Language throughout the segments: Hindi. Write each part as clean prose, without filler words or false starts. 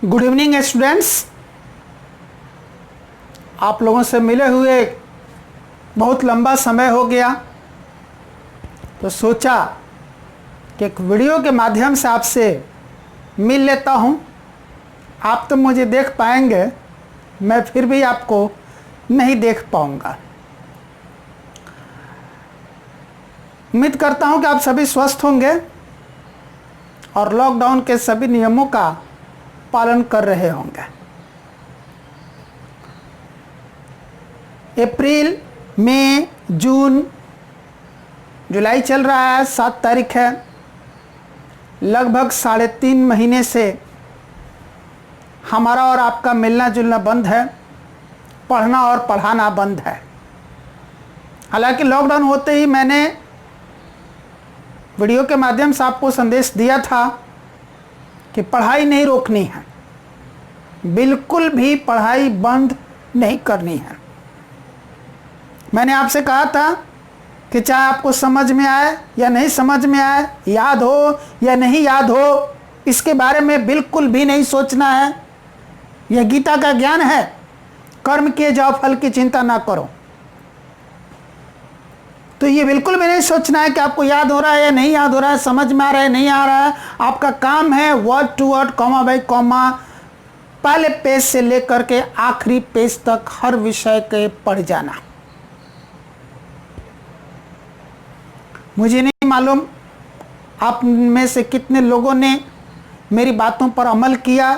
Good evening students. आप लोगों से मिले हुए बहुत लंबा समय हो गया, तो सोचा कि एक वीडियो के माध्यम से आपसे मिल लेता हूं। आप तो मुझे देख पाएंगे, मैं फिर भी आपको नहीं देख पाऊंगा। उम्मीद करता हूं कि आप सभी स्वस्थ होंगे और लॉकडाउन के सभी नियमों का पालन कर रहे होंगे। अप्रैल, मई, जून, जुलाई चल रहा है, 7 तारीख है। लगभग 3.5 महीने से हमारा और आपका मिलना जुलना बंद है, पढ़ना और पढ़ाना बंद है। हालांकि लॉकडाउन होते ही मैंने वीडियो के माध्यम से आपको संदेश दिया था कि पढ़ाई नहीं रोकनी है, बिल्कुल भी पढ़ाई बंद नहीं करनी है। मैंने आपसे कहा था कि चाहे आपको समझ में आए या नहीं समझ में आए, याद हो या नहीं याद हो, इसके बारे में बिल्कुल भी नहीं सोचना है। यह गीता का ज्ञान है, कर्म किए जाओ, फल की चिंता ना करो। तो ये बिल्कुल भी नहीं सोचना है कि आपको याद हो रहा है या नहीं याद हो रहा है, समझ में आ रहा है नहीं आ रहा है। आपका काम है word to word, comma by comma, पहले पेज से लेकर के आखिरी पेज तक हर विषय के पढ़ जाना। मुझे नहीं मालूम आप में से कितने लोगों ने मेरी बातों पर अमल किया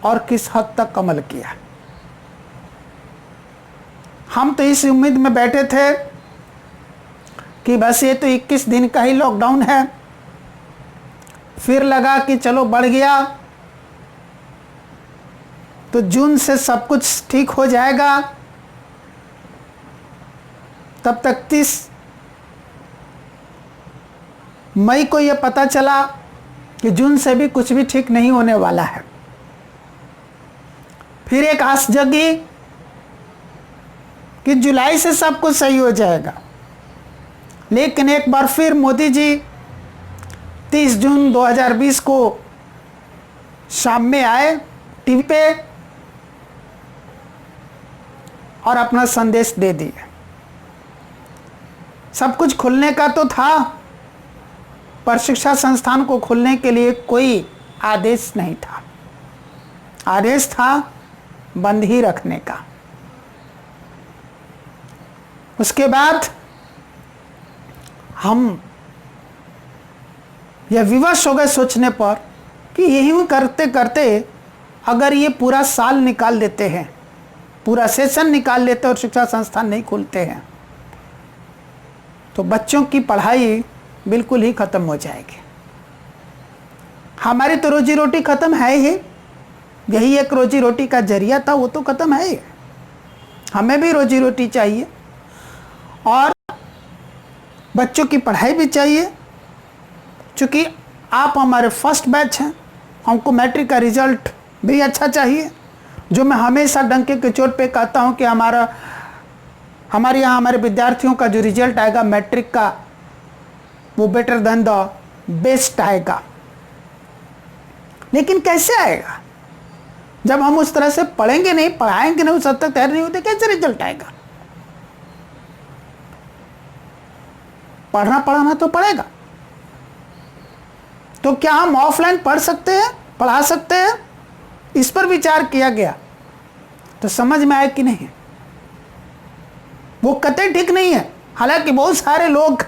और किस हद तक अमल किया। हम तो इस उम्मीद में बैठे थे कि बस ये तो 21 दिन का ही लॉकडाउन है, फिर लगा कि चलो बढ़ गया तो जून से सब कुछ ठीक हो जाएगा। तब तक 30 मई को यह पता चला कि जून से भी कुछ भी ठीक नहीं होने वाला है। फिर एक आस जगी कि जुलाई से सब कुछ सही हो जाएगा। लेकिन एक बार फिर मोदी जी 30 जून 2020 को शाम में आए टीवी पे और अपना संदेश दे दिया। सब कुछ खुलने का तो था, पर शिक्षा संस्थान को खोलने के लिए कोई आदेश नहीं था। आदेश था बंद ही रखने का। उसके बाद हम यह विवश हो गए सोचने पर कि यही करते करते अगर ये पूरा साल निकाल देते हैं, पूरा सेशन निकाल लेते और शिक्षा संस्थान नहीं खुलते हैं, तो बच्चों की पढ़ाई बिल्कुल ही ख़त्म हो जाएगी। हमारी तो रोजी रोटी ख़त्म है ही, यही एक रोजी रोटी का जरिया था, वो तो ख़त्म है ही। हमें भी रोजी रोटी चाहिए और बच्चों की पढ़ाई भी चाहिए। चूँकि आप हमारे फर्स्ट बैच हैं, हमको मैट्रिक का रिज़ल्ट भी अच्छा चाहिए। जो मैं हमेशा डंके के चोट पे कहता हूँ कि हमारे यहाँ हमारे विद्यार्थियों का जो रिज़ल्ट आएगा मैट्रिक का, वो बेटर देन द बेस्ट आएगा। लेकिन कैसे आएगा जब हम उस तरह से पढ़ेंगे नहीं, पढ़ाएंगे नहीं, उस हद तक तैयार नहीं होते, कैसे रिजल्ट आएगा? पढ़ना पढ़ाना तो पड़ेगा। तो क्या हम ऑफलाइन पढ़ सकते हैं, पढ़ा सकते हैं? इस पर विचार किया गया तो समझ में आया कि नहीं, वो कतई ठीक नहीं है। हालांकि बहुत सारे लोग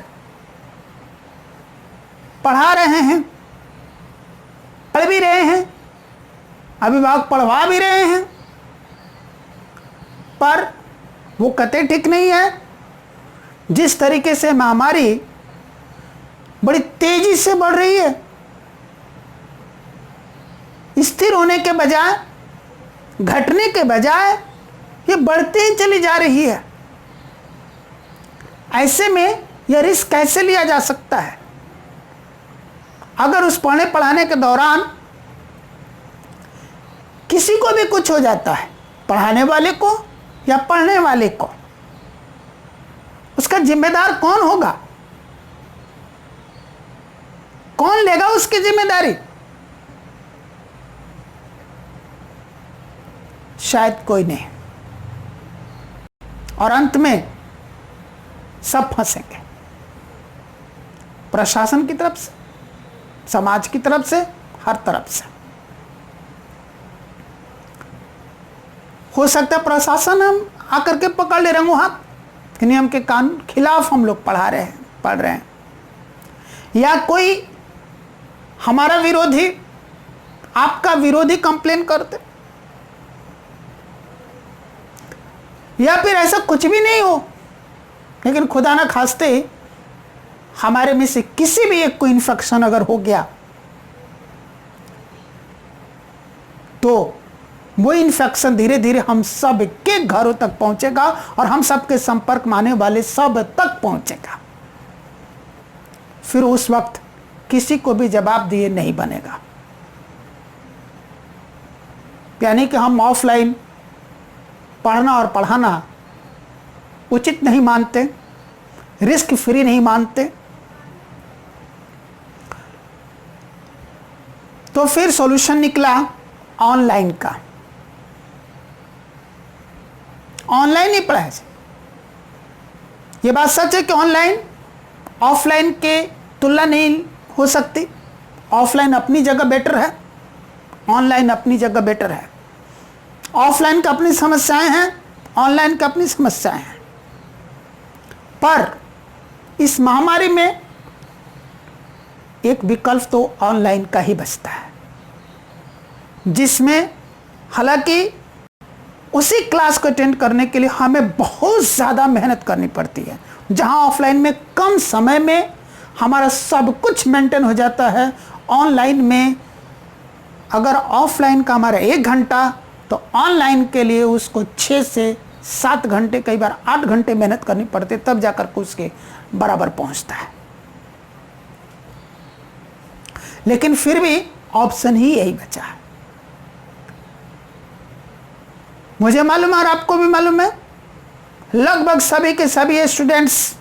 पढ़ा रहे हैं, पढ़ भी रहे हैं, अभिभावक पढ़वा भी रहे हैं, पर वो कतई ठीक नहीं है। जिस तरीके से महामारी बड़ी तेजी से बढ़ रही है, स्थिर होने के बजाय, घटने के बजाय ये बढ़ती ही चली जा रही है। ऐसे में यह रिस्क कैसे लिया जा सकता है? अगर उस पढ़ने पढ़ाने के दौरान किसी को भी कुछ हो जाता है, पढ़ाने वाले को या पढ़ने वाले को, उसका जिम्मेदार कौन होगा? कौन लेगा उसकी जिम्मेदारी? शायद कोई नहीं, और अंत में सब फंसेंगे, प्रशासन की तरफ से, समाज की तरफ से, हर तरफ से। हो सकता है प्रशासन हम आकर के पकड़ ले रंगों हाथ कि नियम के कानून खिलाफ हम लोग पढ़ रहे हैं, या कोई हमारा विरोधी, आपका विरोधी कंप्लेन करते, या फिर ऐसा कुछ भी नहीं हो, लेकिन खुदा ना खास्ते हमारे में से किसी भी एक को इन्फेक्शन अगर हो गया तो वो इन्फेक्शन धीरे धीरे हम सब के घरों तक पहुंचेगा और हम सब के संपर्क में आने वाले सब तक पहुंचेगा। फिर उस वक्त किसी को भी जवाब दिए नहीं बनेगा। यानी कि हम ऑफलाइन पढ़ना और पढ़ाना उचित नहीं मानते, रिस्क फ्री नहीं मानते, तो फिर सॉल्यूशन निकला ऑनलाइन का। ऑनलाइन ही पढ़ाया जाए। ये बात सच है कि ऑनलाइन ऑफलाइन के तुलना नहीं हो सकती। ऑफलाइन अपनी जगह बेटर है, ऑनलाइन अपनी जगह बेटर है। ऑफलाइन की अपनी समस्याएं हैं, ऑनलाइन की अपनी समस्याएं हैं, पर इस महामारी में एक विकल्प तो ऑनलाइन का ही बचता है, जिसमें हालांकि उसी क्लास को अटेंड करने के लिए हमें बहुत ज़्यादा मेहनत करनी पड़ती है। जहां ऑफलाइन में कम समय में हमारा सब कुछ मेंटेन हो जाता है, ऑनलाइन में अगर ऑफलाइन का हमारा 1 घंटा, तो ऑनलाइन के लिए उसको 6 से 7 घंटे, कई बार 8 घंटे मेहनत करनी पड़ती है, तब जाकर के उसके बराबर पहुंचता है। लेकिन फिर भी ऑप्शन ही यही बचा है। मुझे मालूम है और आपको भी मालूम है, लगभग सभी के सभी स्टूडेंट्स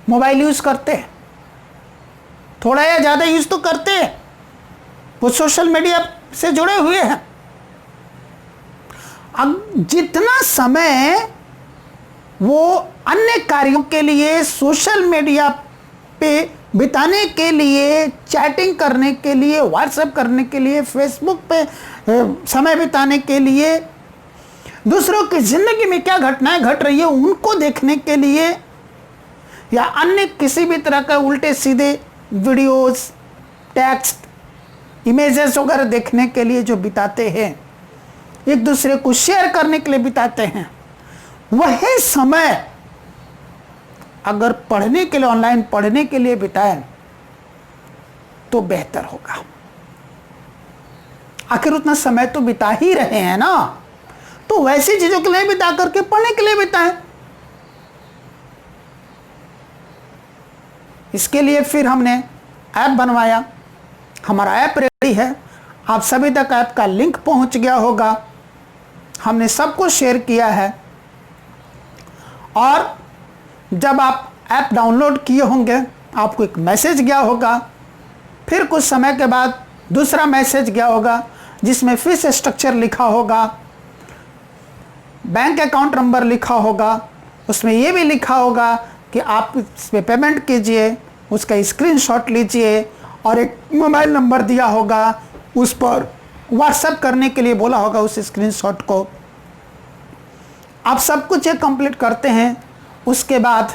मोबाइल यूज करते हैं, थोड़ा या ज्यादा यूज तो करते हैं। वो सोशल मीडिया से जुड़े हुए हैं। अब जितना समय वो अन्य कार्यों के लिए, सोशल मीडिया पे बिताने के लिए, चैटिंग करने के लिए, व्हाट्सएप करने के लिए, फेसबुक पे समय बिताने के लिए, दूसरों की जिंदगी में क्या घटनाएं घट रही है उनको देखने के लिए, या अन्य किसी भी तरह का उल्टे सीधे वीडियोस, टेक्स्ट, इमेजेस वगैरह देखने के लिए जो बिताते हैं, एक दूसरे को शेयर करने के लिए बिताते हैं, वही समय अगर पढ़ने के लिए, ऑनलाइन पढ़ने के लिए बिताएं तो बेहतर होगा। आखिर उतना समय तो बिता ही रहे हैं ना, तो वैसी चीजों के लिए बिता करके पढ़ने के लिए बिताएं। इसके लिए फिर हमने ऐप बनवाया। हमारा ऐप रेडी है, आप सभी तक ऐप का लिंक पहुंच गया होगा, हमने सबको शेयर किया है। और जब आप ऐप डाउनलोड किए होंगे, आपको एक मैसेज गया होगा, फिर कुछ समय के बाद दूसरा मैसेज गया होगा जिसमें फीस स्ट्रक्चर लिखा होगा, बैंक अकाउंट नंबर लिखा होगा, उसमें ये भी लिखा होगा कि आप इस पर पेमेंट कीजिए, उसका स्क्रीनशॉट लीजिए, और एक मोबाइल नंबर दिया होगा, उस पर व्हाट्सएप करने के लिए बोला होगा उस स्क्रीनशॉट को। आप सब कुछ ये कंप्लीट करते हैं, उसके बाद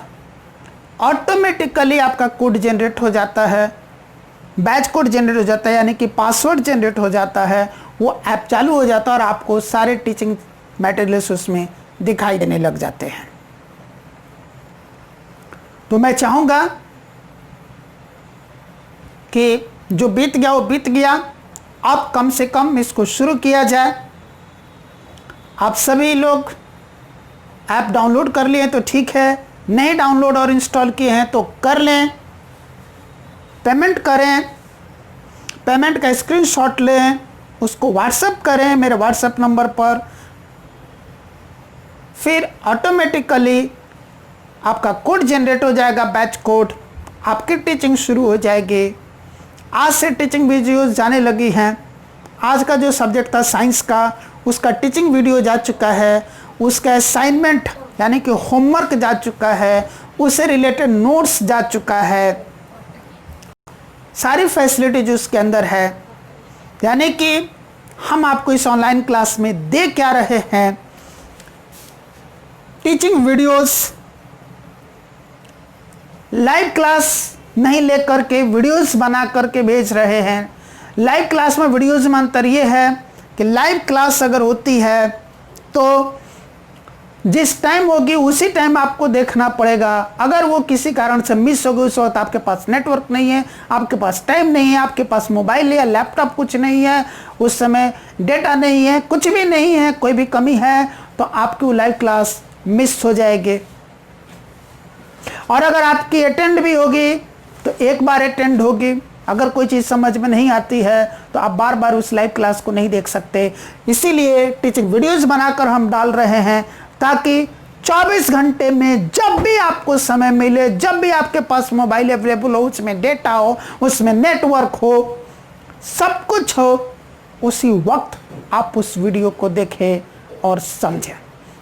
ऑटोमेटिकली आपका कोड जनरेट हो जाता है, बैच कोड जनरेट हो जाता है, यानी कि पासवर्ड जनरेट हो जाता है, वो ऐप चालू हो जाता है और आपको सारे टीचिंग मटेरियल्स उसमें दिखाई देने लग जाते हैं। तो मैं चाहूँगा कि जो बीत गया वो बीत गया, अब कम से कम इसको शुरू किया जाए। आप सभी लोग ऐप डाउनलोड कर लिए तो ठीक है, नहीं डाउनलोड और इंस्टॉल किए हैं तो कर लें, पेमेंट करें, पेमेंट का स्क्रीनशॉट लें, उसको व्हाट्सएप करें मेरे व्हाट्सएप नंबर पर, फिर ऑटोमेटिकली आपका कोड जनरेट हो जाएगा, बैच कोड, आपकी टीचिंग शुरू हो जाएगी। आज से टीचिंग वीडियोस जाने लगी हैं, आज का जो सब्जेक्ट था साइंस का, उसका टीचिंग वीडियो जा चुका है, उसका असाइनमेंट यानी कि होमवर्क जा चुका है, उससे रिलेटेड नोट्स जा चुका है, सारी फैसिलिटी जो उसके अंदर है, यानी कि हम आपको इस ऑनलाइन क्लास में दे क्या रहे हैं, टीचिंग वीडियोस, लाइव क्लास नहीं लेकर के वीडियोस बना करके भेज रहे हैं। लाइव क्लास में वीडियोस में अंतर ये है कि लाइव क्लास अगर होती है तो जिस टाइम होगी उसी टाइम आपको देखना पड़ेगा। अगर वो किसी कारण से मिस हो गई, उस वक्त आपके पास नेटवर्क नहीं है, आपके पास टाइम नहीं है, आपके पास मोबाइल या लैपटॉप कुछ नहीं है, उस समय डेटा नहीं है, कुछ भी नहीं है, कोई भी कमी है, तो आपकी वो लाइव क्लास मिस हो जाएगी। और अगर आपकी अटेंड भी होगी तो एक बार अटेंड होगी। अगर कोई चीज़ समझ में नहीं आती है तो आप बार बार उस लाइव क्लास को नहीं देख सकते। इसीलिए टीचिंग वीडियोस बनाकर हम डाल रहे हैं ताकि 24 घंटे में जब भी आपको समय मिले, जब भी आपके पास मोबाइल अवेलेबल हो, उसमें डेटा हो, उसमें नेटवर्क हो, सब कुछ हो, उसी वक्त आप उस वीडियो को देखें और समझें।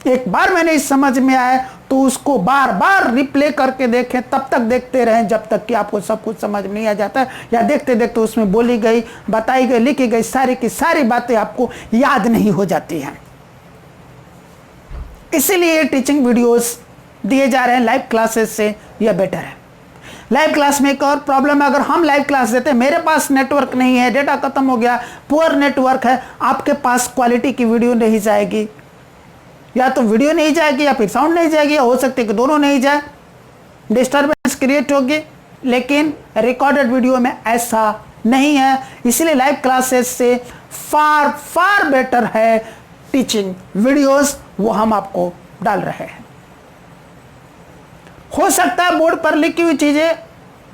एक बार मैंने इस समझ में आए तो उसको बार बार रिप्ले करके देखें, तब तक देखते रहें जब तक कि आपको सब कुछ समझ में नहीं आ जाता है, या देखते देखते उसमें बोली गई, बताई गई, लिखी गई सारी की सारी बातें आपको याद नहीं हो जाती हैं। इसीलिए टीचिंग वीडियोस दिए जा रहे हैं लाइव क्लासेस से, यह बेटर है। लाइव क्लास में एक और प्रॉब्लम है, अगर हम लाइव क्लास देते हैं, मेरे पास नेटवर्क नहीं है, डेटा खत्म हो गया, पुअर नेटवर्क है, आपके पास क्वालिटी की वीडियो नहीं जाएगी, या तो वीडियो नहीं जाएगी या फिर साउंड नहीं जाएगी, या हो सकता है कि दोनों नहीं जाए, डिस्टर्बेंस क्रिएट होगी। लेकिन रिकॉर्डेड वीडियो में ऐसा नहीं है। इसलिए लाइव क्लासेस से फार फार बेटर है टीचिंग वीडियोस, वो हम आपको डाल रहे हैं। हो सकता है बोर्ड पर लिखी हुई चीजें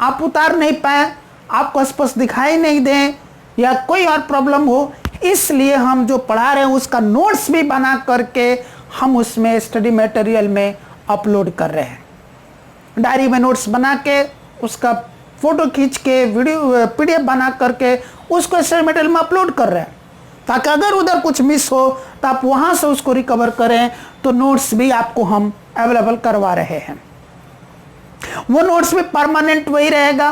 आप उतार नहीं पाए, आपको स्पष्ट दिखाई नहीं दें, या कोई और प्रॉब्लम हो, इसलिए हम जो पढ़ा रहे हैं उसका नोट्स भी बना करके हम उसमें स्टडी मटेरियल में अपलोड कर रहे हैं। डायरी में नोट्स बना के उसका फोटो खींच के वीडियो PDF बना करके उसको स्टडी मटेरियल में अपलोड कर रहे हैं, ताकि अगर उधर कुछ मिस हो तो आप वहाँ से उसको रिकवर करें। तो नोट्स भी आपको हम अवेलेबल करवा रहे हैं। वो नोट्स भी परमानेंट वही रहेगा।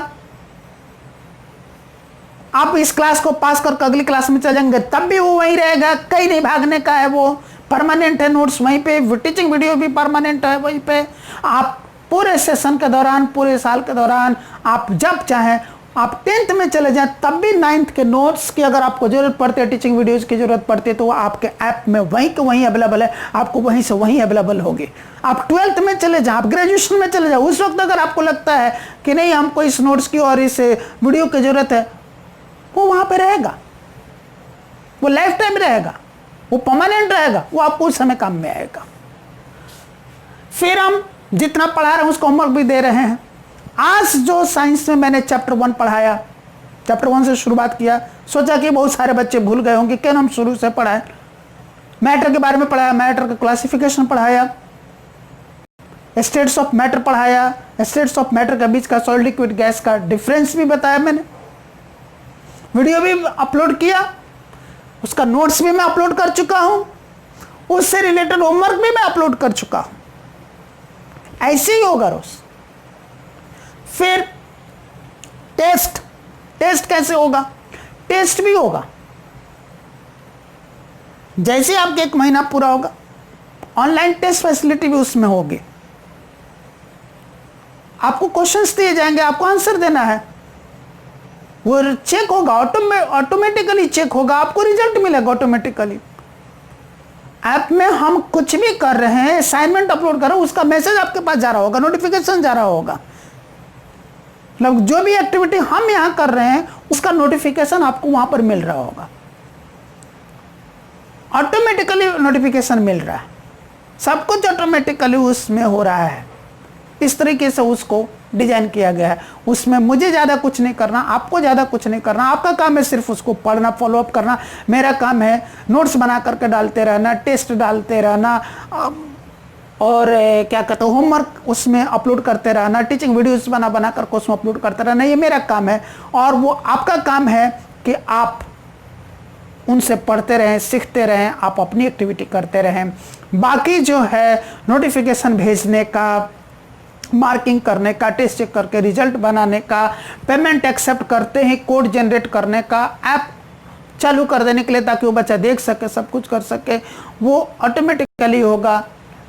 आप इस क्लास को पास करके अगली क्लास में चले जाएंगे तब भी वो वही रहेगा, कहीं नहीं भागने का है, वो परमानेंट है नोट्स वहीं पे। टीचिंग वीडियो भी परमानेंट है वहीं पे। आप पूरे सेशन के दौरान, पूरे साल के दौरान आप जब चाहें, आप 10th में चले जाएं तब भी 9th के नोट्स की अगर आपको जरूरत पड़ती है, टीचिंग वीडियोस की जरूरत पड़ती है, तो वो आपके ऐप में वहीं के वहीं अवेलेबल है, आपको वहीं से वहीं अवेलेबल होगी। आप 12th में चले जाएं, आप ग्रेजुएशन में चले जाएं, उस वक्त अगर आपको लगता है कि नहीं हमको इस नोट्स की और इस वीडियो की जरूरत है, वो वहाँ पर रहेगा, वो लाइफ टाइम रहेगा, वो परमानेंट रहेगा, वो आपको उस समय काम में आएगा। फिर हम जितना पढ़ा रहे हैं उसको होमवर्क भी दे रहे हैं। आज जो साइंस में मैंने चैप्टर 1 पढ़ाया, चैप्टर 1 से शुरुआत किया, सोचा कि बहुत सारे बच्चे भूल गए होंगे, क्यों हम शुरू से पढ़ाएं। मैटर के बारे में पढ़ाया, मैटर का क्लासिफिकेशन पढ़ाया, स्टेट्स ऑफ मैटर पढ़ाया, स्टेट्स ऑफ मैटर के बीच का सॉलिड लिक्विड गैस का डिफरेंस भी बताया मैंने, वीडियो भी अपलोड किया, उसका नोट्स भी मैं अपलोड कर चुका हूं, उससे रिलेटेड होमवर्क भी मैं अपलोड कर चुका हूं। ऐसे ही होगा रोज। फिर टेस्ट कैसे होगा? टेस्ट भी होगा। जैसे आपके 1 महीना पूरा होगा, ऑनलाइन टेस्ट फैसिलिटी भी उसमें होगी। आपको क्वेश्चंस दिए जाएंगे, आपको आंसर देना है, वो चेक होगा, ऑटोमेटिकली चेक होगा, आपको रिजल्ट मिलेगा ऑटोमेटिकली। ऐप में हम कुछ भी कर रहे हैं, असाइनमेंट अपलोड कर रहे हैं, उसका मैसेज आपके पास जा रहा होगा, नोटिफिकेशन जा रहा होगा। मतलब जो भी एक्टिविटी हम यहां कर रहे हैं उसका नोटिफिकेशन आपको वहां पर मिल रहा होगा, ऑटोमेटिकली नोटिफिकेशन मिल रहा है, सब कुछ ऑटोमेटिकली उसमें हो रहा है। इस तरीके से उसको डिजाइन किया गया है। उसमें मुझे ज़्यादा कुछ नहीं करना, आपको ज़्यादा कुछ नहीं करना, आपका काम है सिर्फ उसको पढ़ना, फॉलोअप करना। मेरा काम है नोट्स बना करके डालते रहना, टेस्ट डालते रहना, और क्या कहते हैं होमवर्क उसमें अपलोड करते रहना, टीचिंग वीडियोस बना करके उसमें अपलोड करते रहना। ये मेरा काम है, और वो आपका काम है कि आप उनसे पढ़ते रहें, सीखते रहें, आप अपनी एक्टिविटी करते रहें। बाकी जो है नोटिफिकेशन भेजने का, मार्किंग करने का, टेस्ट चेक करके रिजल्ट बनाने का, पेमेंट एक्सेप्ट करते ही कोड जनरेट करने का, ऐप चालू कर देने के लिए ताकि वो बच्चा देख सके, सब कुछ कर सके, वो ऑटोमेटिकली होगा।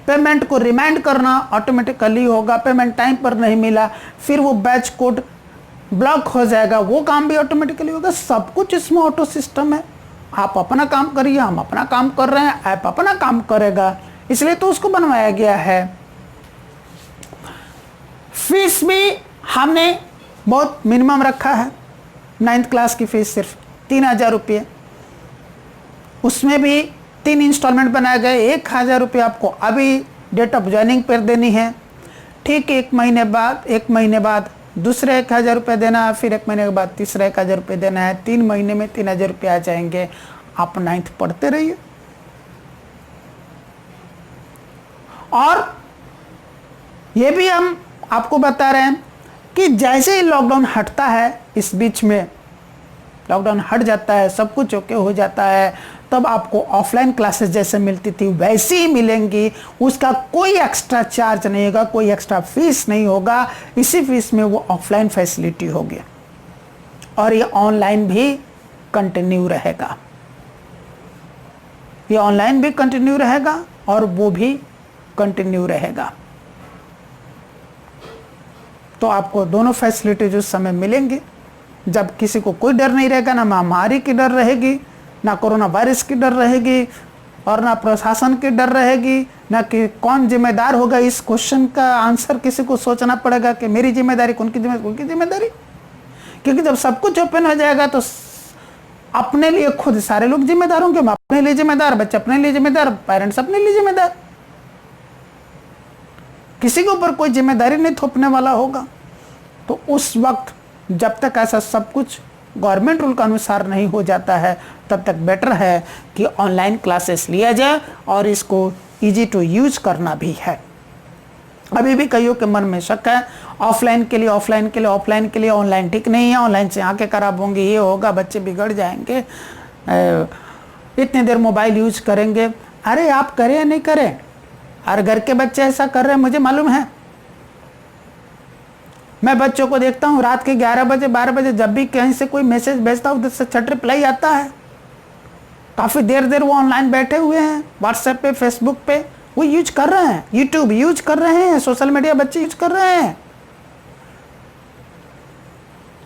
पेमेंट को रिमाइंड करना ऑटोमेटिकली होगा। पेमेंट टाइम पर नहीं मिला, फिर वो बैच कोड ब्लॉक हो जाएगा, वो काम भी ऑटोमेटिकली होगा। सब कुछ इसमें ऑटो सिस्टम है। आप अपना काम करिए, हम अपना काम कर रहे हैं, ऐप अपना काम करेगा, इसलिए तो उसको बनवाया गया है। फीस भी हमने बहुत मिनिमम रखा है। 9th क्लास की फीस सिर्फ 3000 रुपये, उसमें भी 3 इंस्टॉलमेंट बनाए गए। 1000 रुपये आपको अभी डेट ऑफ ज्वाइनिंग पर देनी है, ठीक 1 महीने बाद दूसरे 1000 रुपये देना है, फिर 1 महीने के बाद तीसरा 1000 रुपये देना है। 3 महीने में 3000 रुपये आ जाएंगे। आप 9th पढ़ते रहिए। और ये भी हम आपको बता रहे हैं कि जैसे ही लॉकडाउन हटता है, इस बीच में लॉकडाउन हट जाता है, सब कुछ ओके हो जाता है, तब आपको ऑफलाइन क्लासेस जैसे मिलती थी वैसी ही मिलेंगी। उसका कोई एक्स्ट्रा चार्ज नहीं होगा, कोई एक्स्ट्रा फीस नहीं होगा। इसी फीस में वो ऑफलाइन फैसिलिटी होगी और ये ऑनलाइन भी कंटिन्यू रहेगा। ये ऑनलाइन भी कंटिन्यू रहेगा और वो भी कंटिन्यू रहेगा। तो आपको दोनों फैसिलिटीज उस समय मिलेंगी जब किसी को कोई डर नहीं रहेगा, ना महामारी की डर रहेगी, ना कोरोना वायरस की डर रहेगी, और ना प्रशासन की डर रहेगी, ना कि कौन जिम्मेदार होगा। इस क्वेश्चन का आंसर किसी को सोचना पड़ेगा कि मेरी जिम्मेदारी, उनकी जिम्मेदारी। क्योंकि जब सब कुछ ओपन हो जाएगा तो अपने लिए खुद सारे लोग जिम्मेदार होंगे। मैं अपने लिए जिम्मेदार, बच्चे अपने लिए जिम्मेदार, पेरेंट्स अपने लिए जिम्मेदार। किसी के ऊपर कोई जिम्मेदारी नहीं थोपने वाला होगा। तो उस वक्त जब तक ऐसा सब कुछ गवर्नमेंट रूल के अनुसार नहीं हो जाता है, तब तक बेटर है कि ऑनलाइन क्लासेस लिया जाए और इसको इजी टू यूज करना भी है। अभी भी कईयों के मन में शक है, ऑफलाइन के लिए ऑनलाइन ठीक नहीं है, ऑनलाइन से आंखें खराब होंगी, ये होगा, बच्चे बिगड़ जाएंगे, इतनी देर मोबाइल यूज करेंगे। अरे आप करें या नहीं करें, हर घर के बच्चे ऐसा कर रहे हैं, मुझे मालूम है। मैं बच्चों को देखता हूँ रात के 11 बजे 12 बजे जब भी कहीं से कोई मैसेज भेजता हूँ, उधर से छट रिप्लाई आता है। काफ़ी देर वो ऑनलाइन बैठे हुए हैं, व्हाट्सएप पे, फेसबुक पे वो यूज कर रहे हैं, यूट्यूब यूज कर रहे हैं, सोशल मीडिया बच्चे यूज कर रहे हैं।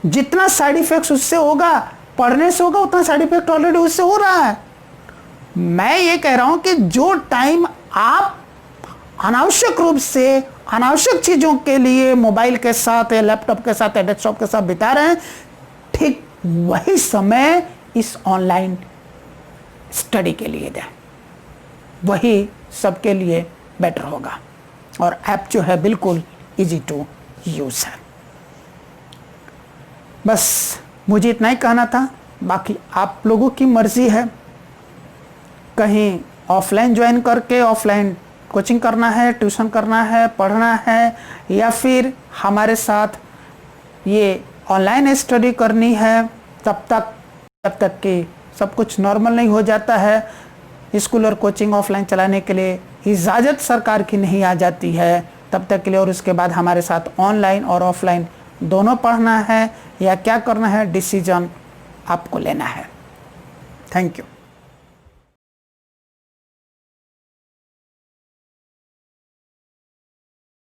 जितना साइड इफेक्ट उससे होगा, पढ़ने से होगा, उतना साइड इफेक्ट ऑलरेडी उससे हो रहा है। मैं ये कह रहा हूं कि जो टाइम आप अनावश्यक रूप से अनावश्यक चीज़ों के लिए मोबाइल के साथ या लैपटॉप के साथ या डेस्कटॉप के साथ बिता रहे हैं, ठीक वही समय इस ऑनलाइन स्टडी के लिए दें, वही सबके लिए बेटर होगा। और ऐप जो है बिल्कुल इजी टू यूज है। बस मुझे इतना ही कहना था, बाकी आप लोगों की मर्जी है। कहीं ऑफलाइन ज्वाइन करके ऑफलाइन कोचिंग करना है, ट्यूशन करना है, पढ़ना है, या फिर हमारे साथ ये ऑनलाइन स्टडी करनी है, जब तक कि सब कुछ नॉर्मल नहीं हो जाता है। स्कूल और कोचिंग ऑफलाइन चलाने के लिए इजाज़त सरकार की नहीं आ जाती है, तब तक के लिए। और उसके बाद हमारे साथ ऑनलाइन और ऑफलाइन दोनों पढ़ना है या क्या करना है, डिसीजन आपको लेना है। Thank you.